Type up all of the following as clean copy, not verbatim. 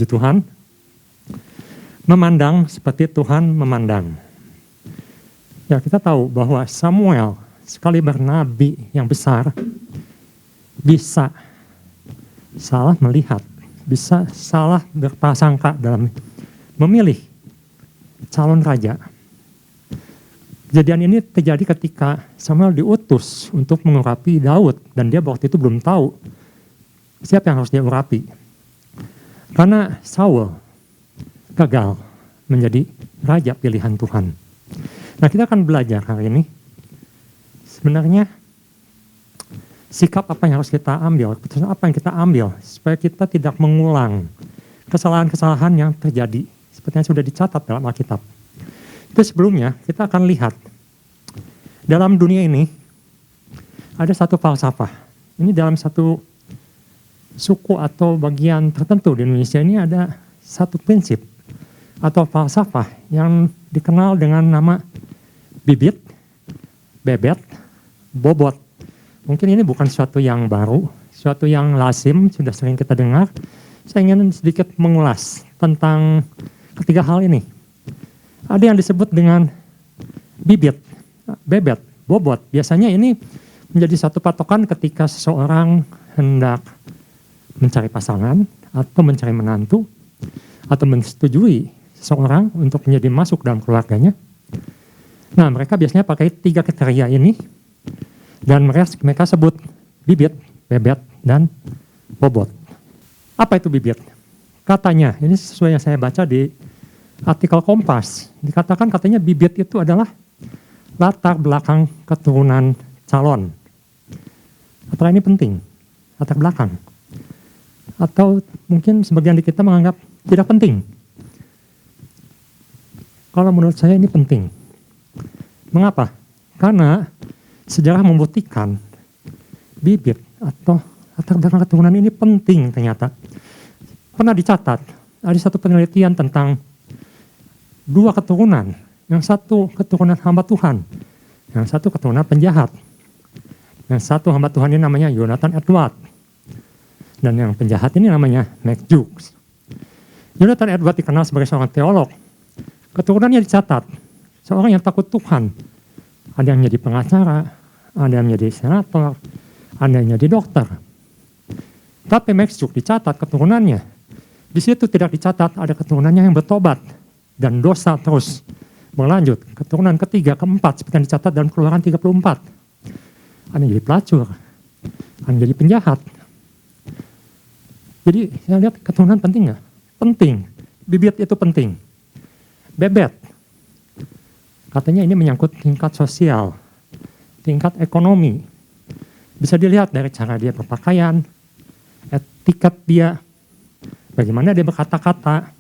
Puji Tuhan, memandang seperti Tuhan memandang. Ya, kita tahu bahwa Samuel, sekali bernabi yang besar, bisa salah melihat, bisa salah berprasangka dalam memilih calon raja. Kejadian ini terjadi ketika Samuel diutus untuk mengurapi Daud, dan dia waktu itu belum tahu siapa yang harus dia urapi. Karena Saul gagal menjadi raja pilihan Tuhan. Nah, kita akan belajar hari ini sebenarnya sikap apa yang harus kita ambil, keputusan apa yang kita ambil supaya kita tidak mengulang kesalahan-kesalahan yang terjadi seperti yang sudah dicatat dalam Alkitab. Itu sebelumnya kita akan lihat dalam dunia ini ada satu falsafah. Ini dalam satu suku atau bagian tertentu di Indonesia ini ada satu prinsip atau falsafah yang dikenal dengan nama bibit, bebet, bobot. Mungkin ini bukan sesuatu yang baru, sesuatu yang lazim, sudah sering kita dengar. Saya ingin sedikit mengulas tentang ketiga hal ini. Ada yang disebut dengan bibit, bebet, bobot. Biasanya ini menjadi satu patokan ketika seseorang hendak mencari pasangan atau mencari menantu atau menyetujui seseorang untuk menjadi masuk dalam keluarganya. Nah, mereka biasanya pakai 3 kriteria ini dan mereka sebut bibit, bebet, dan bobot. Apa itu bibit? Katanya, ini sesuai yang saya baca di artikel Kompas, dikatakan katanya bibit itu adalah latar belakang keturunan calon. Apakah ini penting? Latar belakang. Atau mungkin sebagian di kita menganggap tidak penting. Kalau menurut saya ini penting. Mengapa? Karena sejarah membuktikan bibit atau latar belakang keturunan ini penting ternyata. Pernah dicatat, ada satu penelitian tentang 2 keturunan. Yang satu keturunan hamba Tuhan, yang satu keturunan penjahat. Yang satu hamba Tuhan ini namanya Jonathan Edward. Dan yang penjahat ini namanya Mac Jukes. Jonathan Edward dikenal sebagai seorang teolog. Keturunannya dicatat, seorang yang takut Tuhan. Ada yang menjadi pengacara, ada yang menjadi senator, ada yang menjadi dokter. Tapi Mac Jukes dicatat keturunannya. Di situ tidak dicatat ada keturunannya yang bertobat dan dosa terus berlanjut. Keturunan ketiga, keempat, seperti yang dicatat dalam Keluaran 34. Ada yang jadi pelacur, ada yang jadi penjahat. Jadi saya lihat keturunan penting nggak? Penting. Bibit itu penting. Bebet. Katanya ini menyangkut tingkat sosial, tingkat ekonomi. Bisa dilihat dari cara dia berpakaian, etiket dia, bagaimana dia berkata-kata.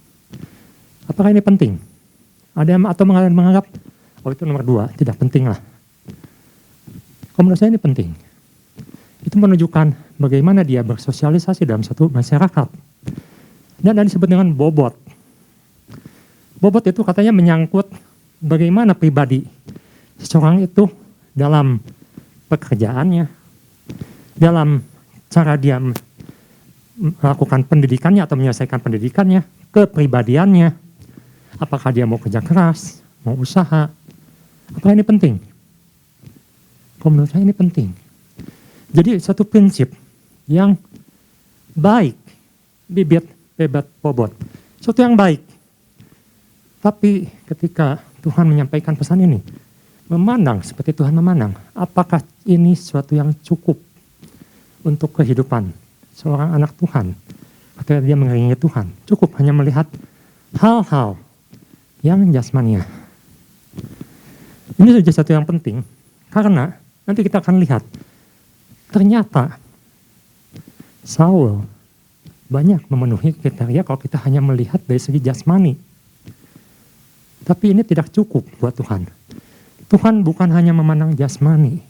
Apakah ini penting? Ada yang atau menganggap, oh itu nomor 2, tidak penting lah. Kalau menurut saya ini penting. Itu menunjukkan bagaimana dia bersosialisasi dalam satu masyarakat. Dan ada disebut dengan bobot. Bobot itu katanya menyangkut bagaimana pribadi seseorang itu dalam pekerjaannya, dalam cara dia melakukan pendidikannya atau menyelesaikan pendidikannya, kepribadiannya, apakah dia mau kerja keras, mau usaha, apakah ini penting? Kalau menurut saya ini penting. Jadi satu prinsip yang baik, bibit, bebet, bobot, sesuatu yang baik. Tapi ketika Tuhan menyampaikan pesan ini, memandang seperti Tuhan memandang, apakah ini sesuatu yang cukup untuk kehidupan seorang anak Tuhan? Ketika dia mengiringi Tuhan, cukup hanya melihat hal-hal yang jasmania. Ini saja sesuatu yang penting, karena nanti kita akan lihat, ternyata Saul banyak memenuhi kriteria kalau kita hanya melihat dari segi jasmani. Tapi ini tidak cukup buat Tuhan. Tuhan bukan hanya memandang jasmani.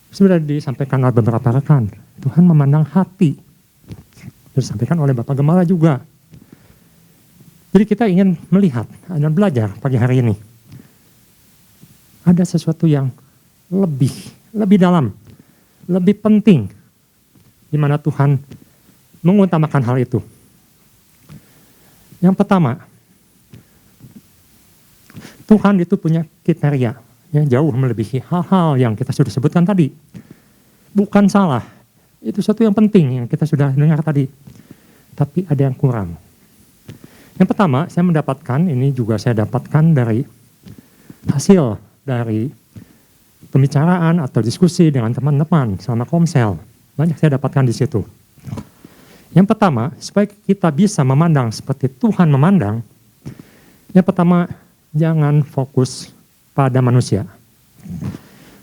Sudah disampaikan oleh beberapa rekan, Tuhan memandang hati. Disampaikan oleh Bapak Gembala juga. Jadi kita ingin melihat dan belajar pagi hari ini. Ada sesuatu yang lebih dalam, lebih penting, di mana Tuhan mengutamakan hal itu. Yang pertama, Tuhan itu punya kriteria yang jauh melebihi hal-hal yang kita sudah sebutkan tadi. Bukan salah, itu sesuatu yang penting yang kita sudah dengar tadi. Tapi ada yang kurang. Yang pertama, saya mendapatkan, ini juga saya dapatkan dari hasil dari pembicaraan atau diskusi dengan teman-teman selama Komsel. Banyak saya dapatkan di situ. Yang pertama, supaya kita bisa memandang seperti Tuhan memandang, yang pertama, jangan fokus pada manusia.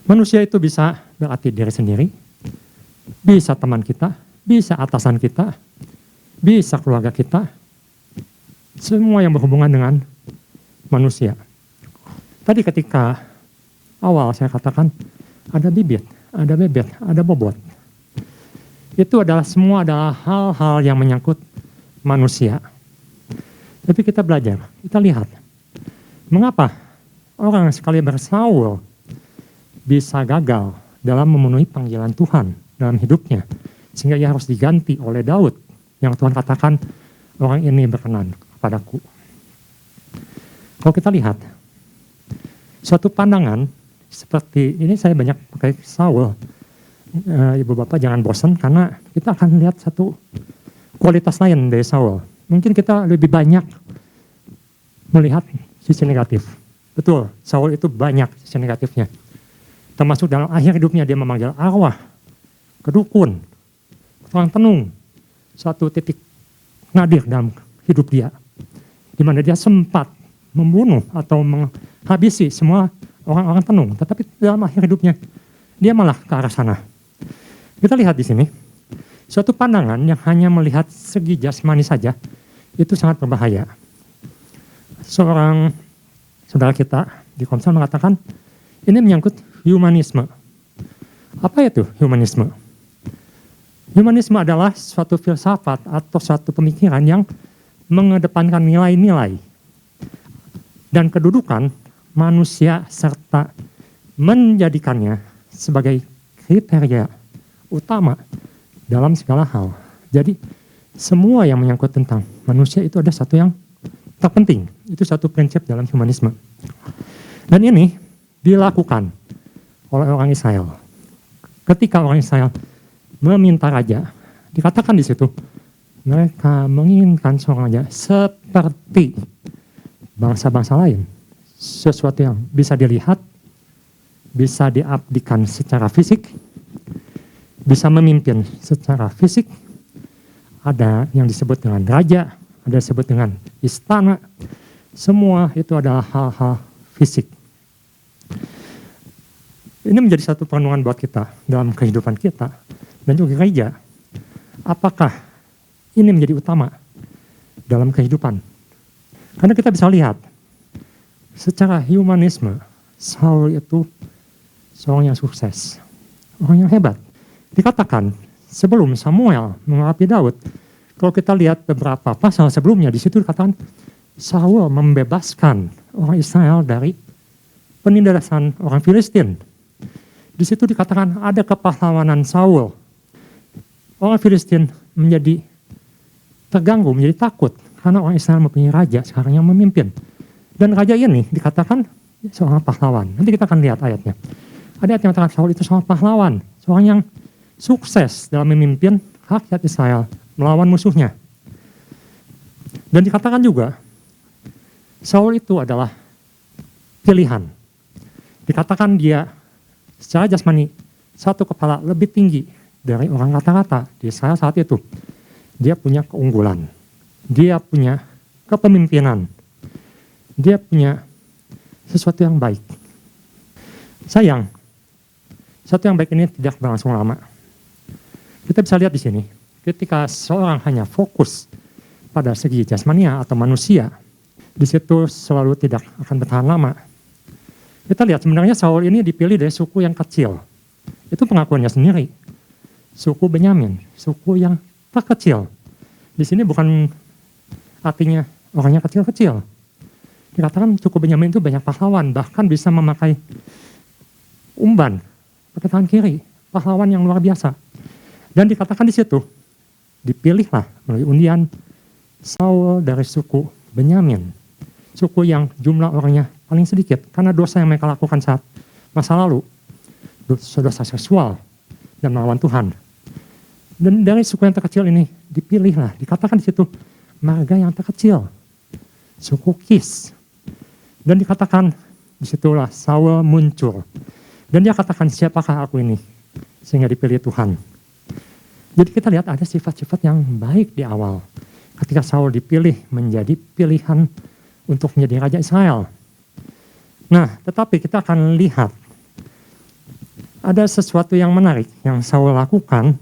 Manusia itu bisa berarti diri sendiri, bisa teman kita, bisa atasan kita, bisa keluarga kita, semua yang berhubungan dengan manusia. Tadi ketika awal saya katakan ada bibit, ada bebek, ada bobot. Itu semua adalah hal-hal yang menyangkut manusia. Tapi kita belajar, kita lihat. Mengapa orang sekali Saul bisa gagal dalam memenuhi panggilan Tuhan dalam hidupnya. Sehingga ia harus diganti oleh Daud. Yang Tuhan katakan, orang ini berkenan kepadaku. Kalau kita lihat, suatu pandangan seperti ini saya banyak pakai Saul. Ibu bapak jangan bosan karena kita akan lihat satu kualitas lain dari Saul. Mungkin kita lebih banyak melihat sisi negatif. Betul, Saul itu banyak sisi negatifnya. Termasuk dalam akhir hidupnya dia memanggil arwah, kedukun, orang tenung. Suatu titik nadir dalam hidup dia. Di mana dia sempat membunuh atau menghabisi semua orang-orang tenung. Tetapi dalam akhir hidupnya dia malah ke arah sana. Kita lihat di sini, suatu pandangan yang hanya melihat segi jasmani saja, itu sangat berbahaya. Seorang saudara kita di Komsel mengatakan, ini menyangkut humanisme. Apa itu humanisme? Humanisme adalah suatu filsafat atau suatu pemikiran yang mengedepankan nilai-nilai dan kedudukan manusia serta menjadikannya sebagai kriteria utama dalam segala hal. Jadi semua yang menyangkut tentang manusia itu ada satu yang terpenting. Itu satu prinsip dalam humanisme. Dan ini dilakukan oleh orang Israel. Ketika orang Israel meminta raja, dikatakan di situ, mereka menginginkan seorang raja seperti bangsa-bangsa lain. Sesuatu yang bisa dilihat, bisa diabdikan secara fisik, bisa memimpin secara fisik, ada yang disebut dengan raja, ada disebut dengan istana, semua itu adalah hal-hal fisik. Ini menjadi satu perenungan buat kita dalam kehidupan kita dan juga gereja. Apakah ini menjadi utama dalam kehidupan? Karena kita bisa lihat, secara humanisme, Saul itu seorang yang sukses, orang yang hebat. Dikatakan sebelum Samuel mengurapi Daud, kalau kita lihat beberapa pasal sebelumnya, di situ dikatakan Saul membebaskan orang Israel dari penindasan orang Filistin. Di situ dikatakan ada kepahlawanan Saul. Orang Filistin menjadi terganggu, menjadi takut karena orang Israel mempunyai raja sekarang yang memimpin. Dan raja ini dikatakan seorang pahlawan. Nanti kita akan lihat ayatnya. Ada ayat yang mengatakan Saul itu seorang pahlawan, seorang yang sukses dalam memimpin rakyat Israel melawan musuhnya. Dan dikatakan juga Saul itu adalah pilihan. Dikatakan dia secara jasmani satu kepala lebih tinggi dari orang rata-rata di Israel saat itu. Dia punya keunggulan, dia punya kepemimpinan, dia punya sesuatu yang baik. Sayang, sesuatu yang baik ini tidak berlangsung lama. Kita bisa lihat di sini, ketika seorang hanya fokus pada segi jasmania atau manusia, di situ selalu tidak akan bertahan lama. Kita lihat sebenarnya Saul ini dipilih dari suku yang kecil. Itu pengakuannya sendiri. Suku Benyamin, suku yang terkecil. Di sini bukan artinya orangnya kecil-kecil. Dikatakan suku Benyamin itu banyak pahlawan, bahkan bisa memakai umban pakai tangan kiri, pahlawan yang luar biasa. Dan dikatakan di situ, dipilihlah melalui undian Saul dari suku Benyamin, suku yang jumlah orangnya paling sedikit, karena dosa yang mereka lakukan saat masa lalu, dosa seksual dan melawan Tuhan. Dan dari suku yang terkecil ini dipilihlah, dikatakan di situ marga yang terkecil, suku Kis. Dan dikatakan disitulah Saul muncul. Dan dia katakan, siapakah aku ini? Sehingga dipilih Tuhan. Jadi kita lihat ada sifat-sifat yang baik di awal. Ketika Saul dipilih menjadi pilihan untuk menjadi Raja Israel. Nah, tetapi kita akan lihat ada sesuatu yang menarik yang Saul lakukan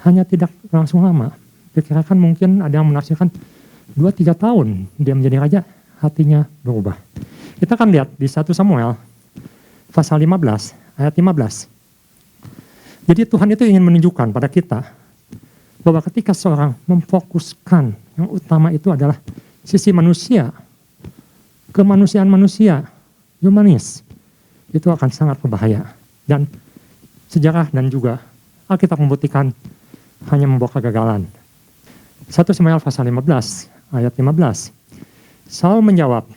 hanya tidak langsung lama. Dikirakan mungkin ada yang menafsirkan 2-3 tahun dia menjadi raja, hatinya berubah. Kita akan lihat di 1 Samuel pasal 15 ayat 15. Jadi Tuhan itu ingin menunjukkan pada kita bahwa ketika seorang memfokuskan yang utama itu adalah sisi manusia, kemanusiaan manusia, humanis, itu akan sangat berbahaya. Dan sejarah dan juga Alkitab membuktikan hanya membawa kegagalan. 1 Samuel pasal 15 ayat 15. Saul menjawab,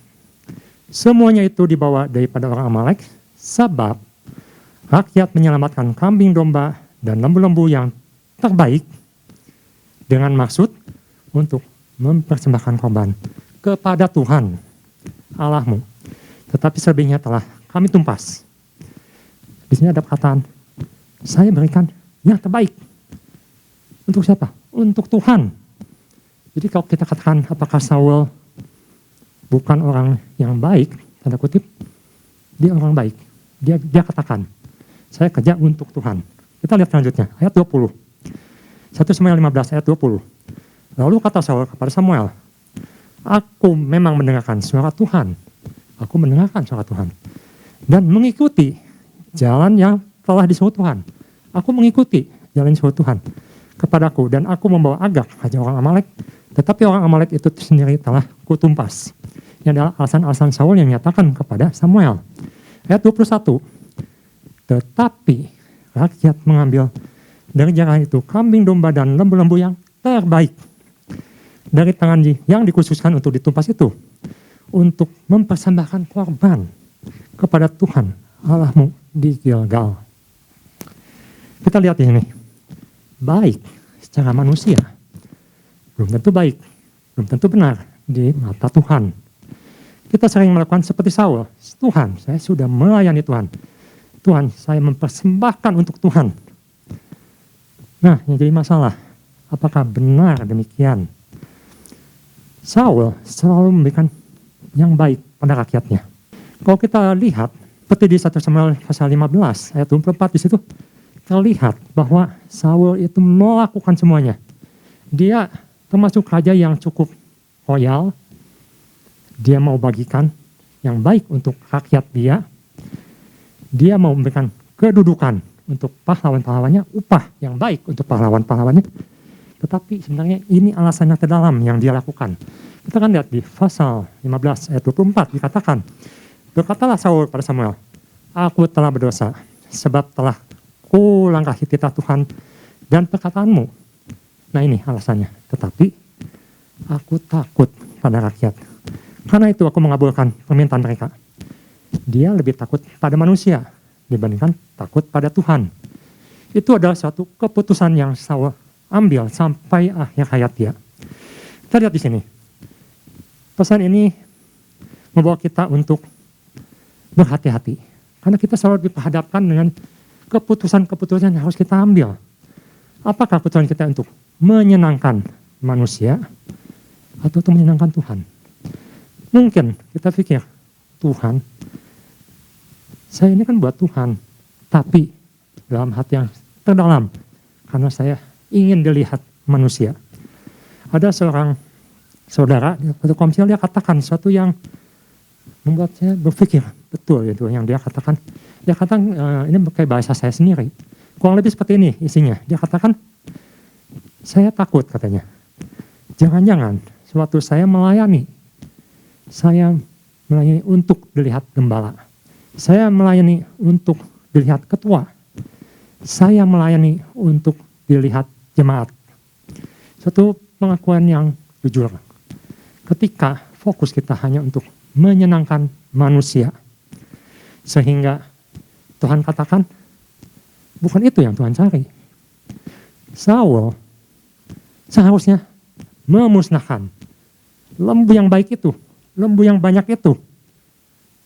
semuanya itu dibawa daripada orang Amalek, sebab rakyat menyelamatkan kambing domba dan lembu-lembu yang terbaik dengan maksud untuk mempersembahkan korban kepada Tuhan Allahmu. Tetapi selebihnya telah kami tumpas. Di sini ada perkataan, saya berikan yang terbaik. Untuk siapa? Untuk Tuhan. Jadi kalau kita katakan apakah Saul bukan orang yang baik, tanda kutip, dia orang baik. Dia katakan, saya kerja untuk Tuhan. Kita lihat selanjutnya, ayat 20. 1 Samuel 15 ayat 20. Lalu kata Saul kepada Samuel, aku memang mendengarkan suara Tuhan. Aku mendengarkan suara Tuhan. Dan mengikuti jalan yang telah disuruh Tuhan. Aku mengikuti jalan yang disuruh Tuhan kepadaku. Dan aku membawa Agag, raja orang Amalek. Tetapi orang Amalek itu sendiri telah kutumpas. Ini adalah alasan-alasan Saul yang menyatakan kepada Samuel. Ayat 21. Tetapi rakyat mengambil dari jalan itu kambing domba dan lembu-lembu yang terbaik dari tangan yang dikhususkan untuk ditumpas itu, untuk mempersembahkan korban kepada Tuhan Allahmu di Gilgal. Kita lihat ini, baik secara manusia, belum tentu baik, belum tentu benar di mata Tuhan. Kita sering melakukan seperti Saul, Tuhan, saya sudah melayani Tuhan. Tuhan, saya mempersembahkan untuk Tuhan. Nah, yang jadi masalah, apakah benar demikian? Saul selalu memberikan yang baik pada rakyatnya. Kalau kita lihat, seperti di 1 Samuel pasal 15 ayat 24 di situ terlihat bahwa Saul itu melakukan semuanya. Dia termasuk raja yang cukup loyal. Dia mau bagikan yang baik untuk rakyat dia. Dia mau memberikan kedudukan untuk pahlawan-pahlawannya, upah yang baik untuk pahlawan-pahlawannya. Tetapi sebenarnya ini alasan yang terdalam yang dia lakukan. Kita kan lihat di pasal 15 ayat 24 dikatakan, berkatalah Saul pada Samuel, aku telah berdosa sebab telah kulangkahi titah Tuhan dan perkataanmu. Nah ini alasannya. Tetapi aku takut pada rakyat. Karena itu aku mengabulkan permintaan mereka. Dia lebih takut pada manusia dibandingkan takut pada Tuhan. Itu adalah suatu keputusan yang Saul ambil sampai akhir hayat dia. Kita lihat di sini. Pesan ini membawa kita untuk berhati-hati. Karena kita selalu diperhadapkan dengan keputusan-keputusan yang harus kita ambil. Apakah keputusan kita untuk menyenangkan manusia atau untuk menyenangkan Tuhan? Mungkin kita pikir, Tuhan, saya ini kan buat Tuhan, tapi dalam hati yang terdalam, karena saya ingin dilihat manusia. Ada seorang saudara di satu komsel, dia katakan sesuatu yang membuat saya berpikir, betul itu yang dia katakan. Dia katakan, ini pakai bahasa saya sendiri, kurang lebih seperti ini isinya. Dia katakan, saya takut katanya, jangan-jangan sewaktu saya melayani untuk dilihat gembala. Saya melayani untuk dilihat ketua. Saya melayani untuk dilihat jemaat. Suatu pengakuan yang jujur. Ketika fokus kita hanya untuk menyenangkan manusia, sehingga Tuhan katakan, bukan itu yang Tuhan cari. Saul seharusnya memusnahkan lembu yang baik itu, lembu yang banyak itu,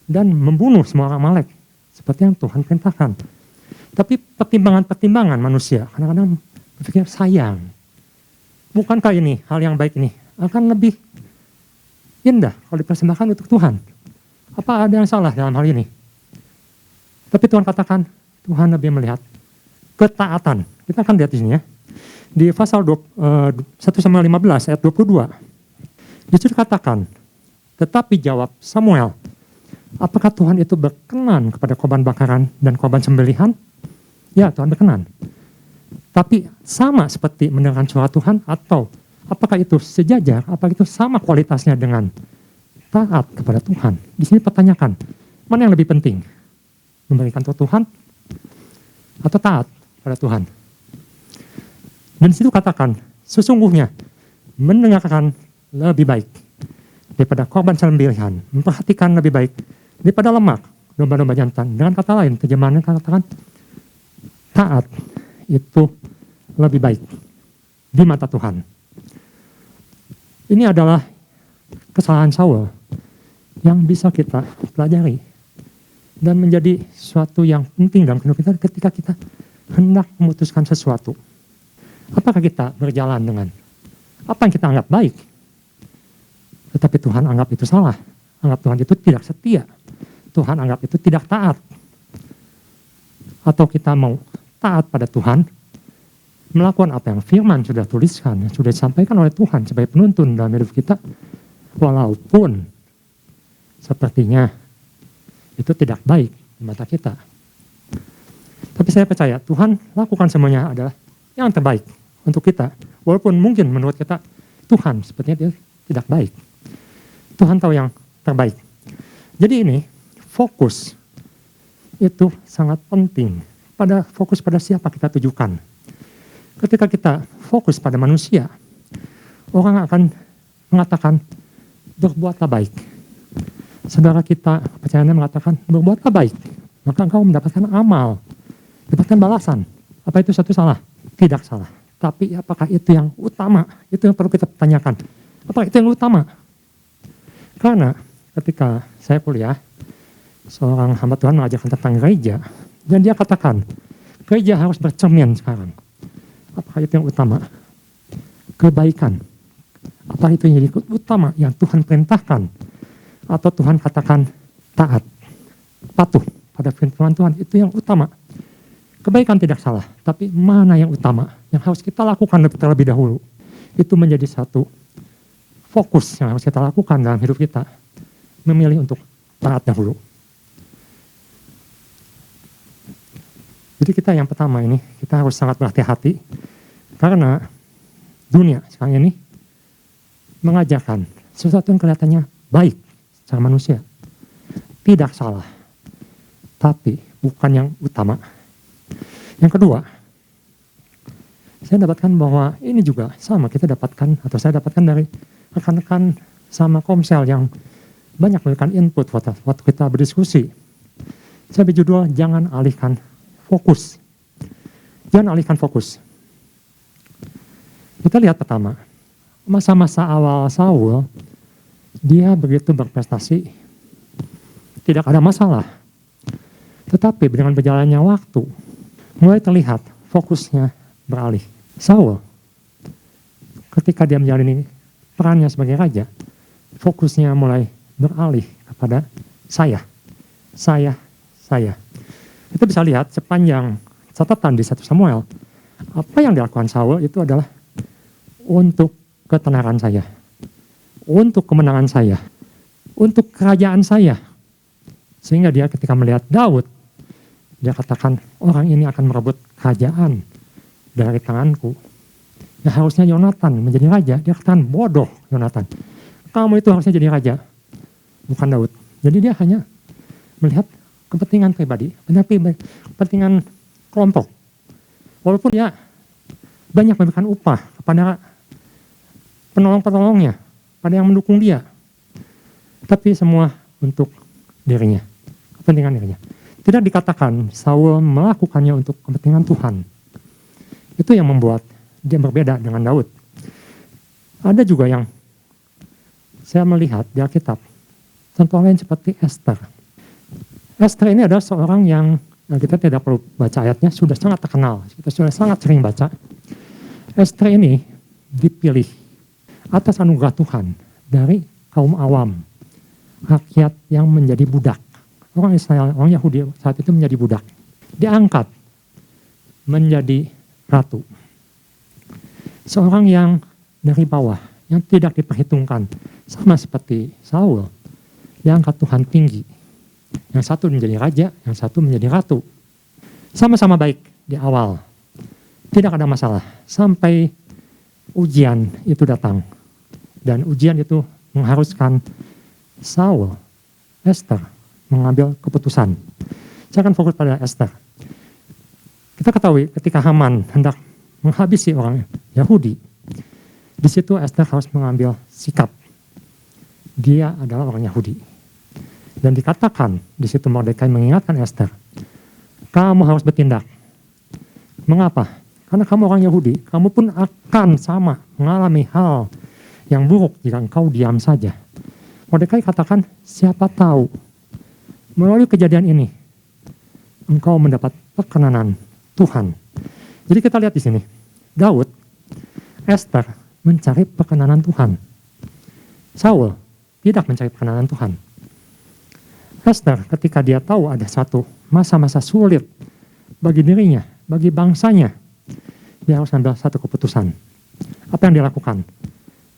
dan membunuh semua orang Amalek, seperti yang Tuhan perintahkan. Tapi pertimbangan-pertimbangan manusia kadang-kadang berpikir sayang. Bukankah ini hal yang baik ini akan lebih indah kalau dipersembahkan untuk Tuhan? Apa ada yang salah dalam hal ini? Tapi Tuhan katakan, Tuhan lebih melihat ketaatan. Kita akan lihat di sini ya. Di pasal 1 Samuel 15 ayat 22. Disitu katakan, tetapi jawab Samuel, apakah Tuhan itu berkenan kepada korban bakaran dan korban sembelihan? Ya, Tuhan berkenan. Tapi sama seperti mendengarkan suara Tuhan, atau apakah itu sejajar, apakah itu sama kualitasnya dengan taat kepada Tuhan? Di sini pertanyakan, mana yang lebih penting? Memberikan untuk Tuhan atau taat pada Tuhan? Dan di situ katakan, sesungguhnya mendengarkan lebih baik daripada korban sembelihan, memperhatikan lebih baik daripada lemak domba-domba jantan. Dengan kata lain, terjemahannya katakan taat itu lebih baik di mata Tuhan. Ini adalah kesalahan Saul yang bisa kita pelajari dan menjadi sesuatu yang penting dalam kehidupan kita ketika kita hendak memutuskan sesuatu. Apakah kita berjalan dengan apa yang kita anggap baik, tetapi Tuhan anggap itu salah, anggap Tuhan itu tidak setia, Tuhan anggap itu tidak taat, atau kita mau taat pada Tuhan, melakukan apa yang firman sudah tuliskan, yang sudah disampaikan oleh Tuhan sebagai penuntun dalam hidup kita, walaupun sepertinya itu tidak baik di mata kita. Tapi saya percaya Tuhan lakukan semuanya adalah yang terbaik untuk kita, walaupun mungkin menurut kita Tuhan sepertinya dia tidak baik. Tuhan tahu yang terbaik. Jadi ini fokus itu sangat penting. Fokus pada siapa kita tujukan. Ketika kita fokus pada manusia, orang akan mengatakan berbuatlah baik. Saudara kita kepercayaannya mengatakan berbuatlah baik, maka engkau mendapatkan amal, mendapatkan balasan. Apa itu satu salah? Tidak salah. Tapi apakah itu yang utama? Itu yang perlu kita pertanyakan. Apakah itu yang utama? Karena ketika saya kuliah, seorang hamba Tuhan mengajarkan tentang gereja, dan dia katakan, gereja harus bercermin sekarang. Apakah itu yang utama? Kebaikan. Apakah itu yang jadi utama yang Tuhan perintahkan? Atau Tuhan katakan taat, patuh pada firman Tuhan, itu yang utama. Kebaikan tidak salah, tapi mana yang utama? Yang harus kita lakukan terlebih dahulu. Itu menjadi satu fokus yang harus kita lakukan dalam hidup kita. Memilih untuk taat dahulu. Jadi kita yang pertama ini, kita harus sangat berhati-hati karena dunia sekarang ini mengajarkan sesuatu yang kelihatannya baik secara manusia. Tidak salah, tapi bukan yang utama. Yang kedua, saya dapatkan bahwa ini juga sama kita dapatkan, atau saya dapatkan dari rekan-rekan sama Komsel yang banyak memberikan input waktu kita berdiskusi. Saya berjudul, jangan alihkan fokus. Jangan alihkan fokus. Kita lihat pertama, masa-masa awal Saul, dia begitu berprestasi, tidak ada masalah. Tetapi dengan berjalannya waktu, mulai terlihat fokusnya beralih. Saul, ketika dia menjalani perannya sebagai raja, fokusnya mulai beralih kepada saya. Kita bisa lihat sepanjang catatan di 1 Samuel, apa yang dilakukan Saul itu adalah untuk ketenaran saya, untuk kemenangan saya, untuk kerajaan saya. Sehingga dia ketika melihat Daud, dia katakan, orang ini akan merebut kerajaan dari tanganku. Ya harusnya Yonatan menjadi raja, dia katakan, bodoh Yonatan. Kamu itu harusnya jadi raja, bukan Daud. Jadi dia hanya melihat kepentingan pribadi, kepentingan kelompok. Walaupun dia banyak memberikan upah kepada penolong-penolongnya, pada yang mendukung dia. Tapi semua untuk dirinya, kepentingan dirinya. Tidak dikatakan Saul melakukannya untuk kepentingan Tuhan. Itu yang membuat dia berbeda dengan Daud. Ada juga yang saya melihat di Alkitab, contoh lain seperti Esther. Esther ini adalah seorang yang kita tidak perlu baca ayatnya, sudah sangat terkenal. Kita sudah sangat sering baca. Esther ini dipilih atas anugerah Tuhan dari kaum awam, rakyat yang menjadi budak. Orang Israel, orang Yahudi saat itu menjadi budak. Diangkat menjadi ratu. Seorang yang dari bawah, yang tidak diperhitungkan. Sama seperti Saul, diangkat Tuhan tinggi. Yang satu menjadi raja, yang satu menjadi ratu. Sama-sama baik di awal. Tidak ada masalah. Sampai ujian itu datang. Dan ujian itu mengharuskan Saul, Esther, mengambil keputusan. Saya akan fokus pada Esther. Kita ketahui ketika Haman hendak menghabisi orang Yahudi, di situ Esther harus mengambil sikap. Dia adalah orang Yahudi. Dan dikatakan di situ Mordekai mengingatkan Esther, kamu harus bertindak. Mengapa? Karena kamu orang Yahudi, kamu pun akan sama mengalami hal yang buruk jika engkau diam saja. Mordekai katakan, siapa tahu melalui kejadian ini engkau mendapat perkenanan Tuhan. Jadi kita lihat di sini, Daud, Esther mencari perkenanan Tuhan. Saul tidak mencari perkenanan Tuhan. Esther ketika dia tahu ada satu masa-masa sulit bagi dirinya, bagi bangsanya, dia harus ambil satu keputusan. Apa yang dia lakukan?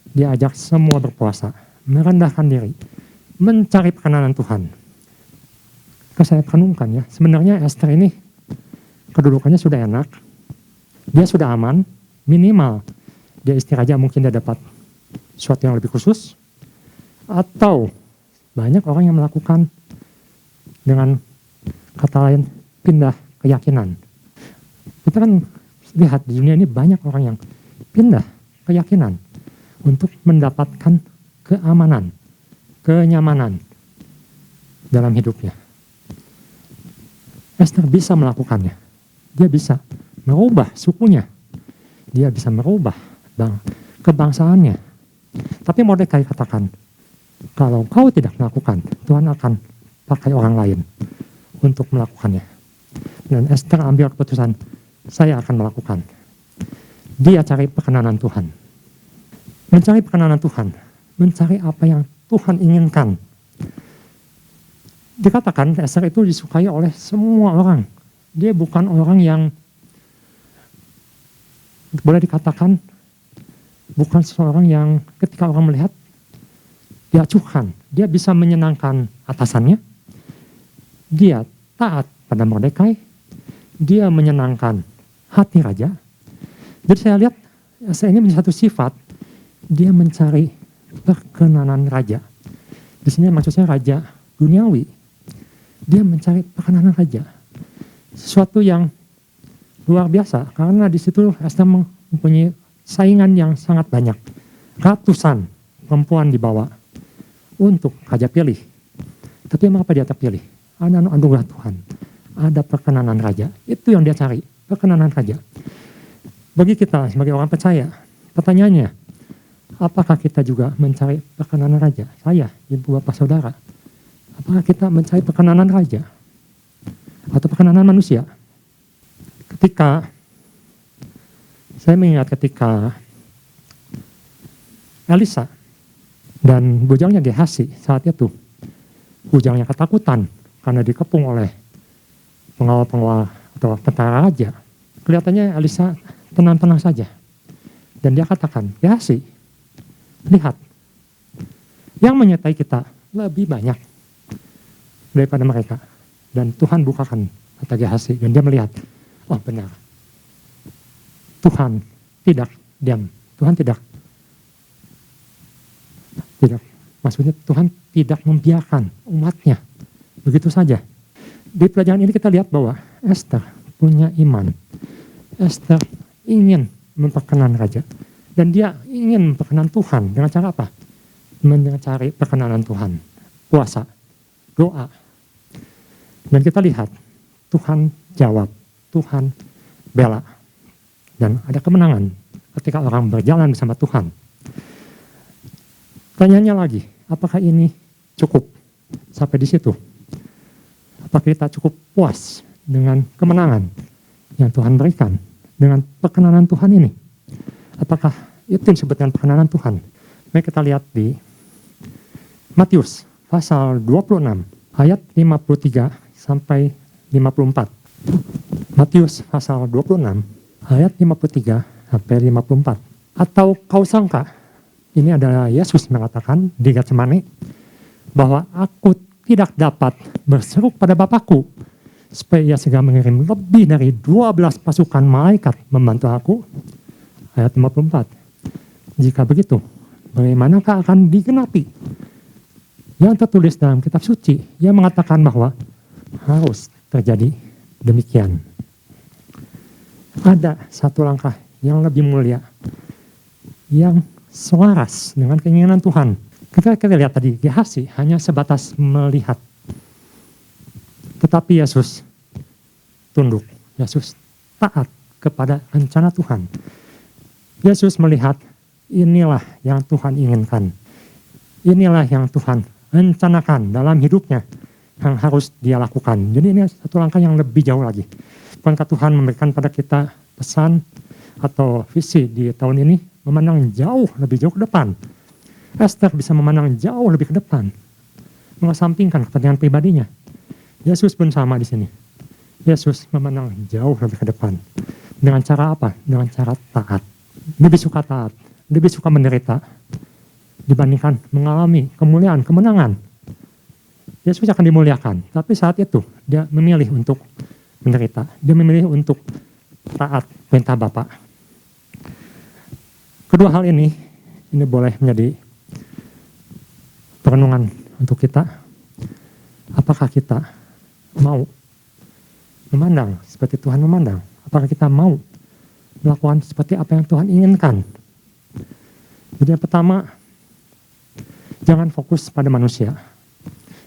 Dia ajak semua berpuasa, merendahkan diri, mencari perkenanan Tuhan. Kalau saya renungkan ya, sebenarnya Esther ini kedudukannya sudah enak, dia sudah aman, minimal dia istri raja mungkin dia dapat sesuatu yang lebih khusus, atau banyak orang yang melakukan dengan kata lain pindah keyakinan. Kita kan lihat di dunia ini banyak orang yang pindah keyakinan untuk mendapatkan keamanan, kenyamanan dalam hidupnya. Esther bisa melakukannya. Dia bisa merubah sukunya. Dia bisa merubah kebangsaannya. Tapi Mordekai katakan, kalau kau tidak melakukan, Tuhan akan pakai orang lain untuk melakukannya. Dan Esther ambil keputusan, saya akan melakukan. Dia cari perkenanan Tuhan. Mencari perkenanan Tuhan, mencari apa yang Tuhan inginkan. Dikatakan Esther itu disukai oleh semua orang. Dia bukan orang yang boleh dikatakan bukan seorang yang ketika orang melihat diacuhkan. Dia bisa menyenangkan atasannya. Dia taat pada Mordekai. Dia menyenangkan hati raja. Jadi saya lihat Esther ini menjadi satu sifat. Dia mencari perkenanan raja. Di sini maksudnya raja duniawi. Dia mencari perkenanan raja. Sesuatu yang luar biasa. Karena di situ Esther mempunyai saingan yang sangat banyak. Ratusan perempuan dibawa untuk raja pilih. Tapi mengapa dia terpilih? Ada anugerah Tuhan. Ada perkenanan raja. Itu yang dia cari. Perkenanan raja. Bagi kita sebagai orang percaya, pertanyaannya, apakah kita juga mencari perkenanan raja? Saya, ibu, bapak, saudara. Apakah kita mencari perkenanan raja? Atau perkenanan manusia? Ketika, saya mengingat ketika Elisa dan bujangnya Gehazi saat itu, bujangnya ketakutan karena dikepung oleh pengawal-pengawal atau tentara raja. Kelihatannya Elisa tenang-tenang saja. Dan dia katakan, Gehazi, lihat, yang menyertai kita lebih banyak daripada mereka. Dan Tuhan bukakan mata Gehazi dan dia melihat, oh benar, Tuhan tidak diam, Tuhan tidak, maksudnya Tuhan tidak membiarkan umatnya begitu saja. Di pelajaran ini kita lihat bahwa Esther punya iman. Esther ingin memperkenan raja. Dan dia ingin perkenan Tuhan dengan cara apa? Mencari perkenanan Tuhan, puasa, doa. Dan kita lihat Tuhan jawab, Tuhan bela. Dan ada kemenangan ketika orang berjalan bersama Tuhan. Pertanyaannya lagi, apakah ini cukup sampai di situ? Apakah kita cukup puas dengan kemenangan yang Tuhan berikan, dengan perkenanan Tuhan ini? Apakah itu disebut dengan perkenanan Tuhan? Mari kita lihat di Matius pasal 26 ayat 53 sampai 54. Matius pasal 26 ayat 53 sampai 54. Atau kau sangka ini adalah Yesus mengatakan di Getsemani bahwa aku tidak dapat berseru pada Bapakku supaya ia segera mengirim lebih dari 12 pasukan malaikat membantu aku. Ayat 54. Jika begitu, bagaimanakah akan digenapi yang tertulis dalam kitab suci yang mengatakan bahwa harus terjadi demikian. Ada satu langkah yang lebih mulia yang selaras dengan keinginan Tuhan. Kita lihat tadi, Gehazi hanya sebatas melihat. Tetapi Yesus tunduk, Yesus taat kepada rencana Tuhan. Yesus melihat, inilah yang Tuhan inginkan. Inilah yang Tuhan rencanakan dalam hidupnya yang harus dia lakukan. Jadi ini satu langkah yang lebih jauh lagi. Bukankah Tuhan memberikan pada kita pesan atau visi di tahun ini memandang jauh, lebih jauh ke depan. Esther bisa memandang jauh lebih ke depan, mengesampingkan kepentingan pribadinya. Yesus pun sama di sini. Yesus memandang jauh lebih ke depan. Dengan cara apa? Dengan cara taat. Lebih suka taat, lebih suka menderita dibandingkan mengalami kemuliaan, kemenangan. Yesus akan dimuliakan, tapi saat itu dia memilih untuk menderita. Dia memilih untuk taat perintah Bapa. Kedua hal ini boleh menjadi perenungan untuk kita. Apakah kita mau memandang seperti Tuhan memandang? Apakah kita mau melakukan seperti apa yang Tuhan inginkan? Jadi yang pertama, jangan fokus pada manusia.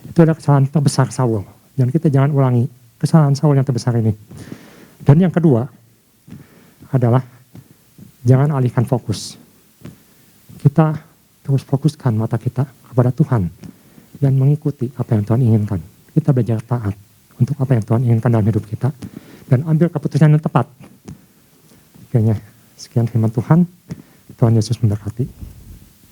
Itu adalah kesalahan terbesar Saul. Dan kita jangan ulangi kesalahan Saul yang terbesar ini. Dan yang kedua adalah jangan alihkan fokus. Kita terus fokuskan mata kita kepada Tuhan dan mengikuti apa yang Tuhan inginkan. Kita belajar taat untuk apa yang Tuhan inginkan dalam hidup kita dan ambil keputusan yang tepat. Kayaknya sekian firman Tuhan. Tuhan Yesus memberkati.